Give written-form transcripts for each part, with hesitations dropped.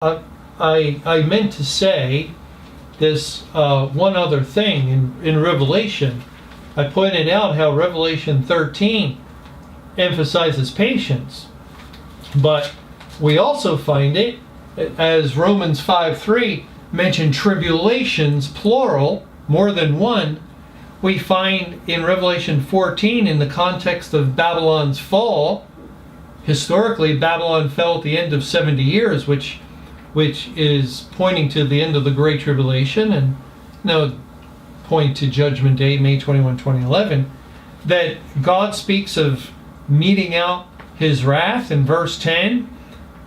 I meant to say this one other thing in Revelation. I pointed out how Revelation 13 emphasizes patience, but we also find it, as Romans 5:3 mentioned tribulations, plural, more than one. We find in Revelation 14, in the context of Babylon's fall, historically Babylon fell at the end of 70 years, which is pointing to the end of the Great Tribulation, and now point to Judgment Day, May 21, 2011, that God speaks of meting out his wrath in verse 10.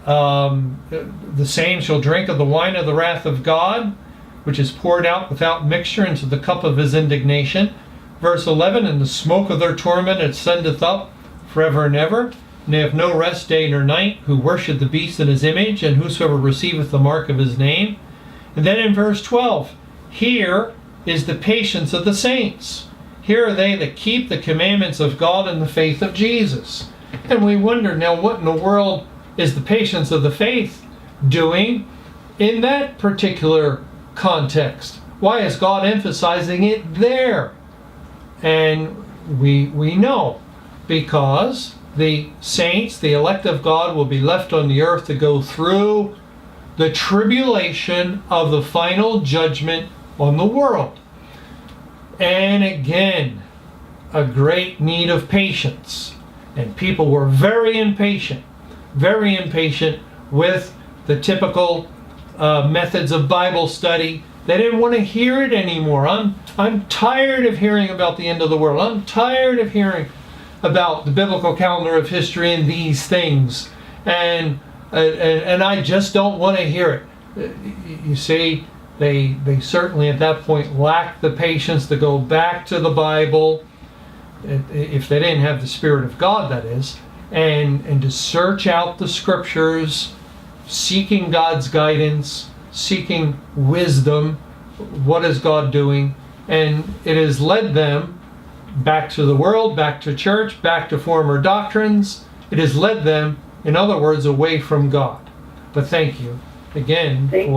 The same shall drink of the wine of the wrath of God, which is poured out without mixture into the cup of his indignation. Verse 11, and the smoke of their torment ascendeth up forever and ever. And they have no rest day nor night, who worship the beast in his image, and whosoever receiveth the mark of his name. And then in verse 12, here is the patience of the saints. Here are they that keep the commandments of God and the faith of Jesus. And we wonder, now what in the world is the patience of the faith doing in that particular context? Why is God emphasizing it there? And we know, because the saints, the elect of God, will be left on the earth to go through the tribulation of the final judgment on the world. And again, a great need of patience. And people were very impatient with the typical methods of Bible study. They didn't want to hear it anymore. I'm tired of hearing about the end of the world. I'm tired of hearing about the biblical calendar of history and these things, and I just don't want to hear it. You see, they certainly at that point lacked the patience to go back to the Bible, if they didn't have the Spirit of God, that is, and to search out the Scriptures, seeking God's guidance, seeking wisdom. What is God doing? And it has led them back to the world, back to church, back to former doctrines. It has led them, in other words, away from God. But thank you again for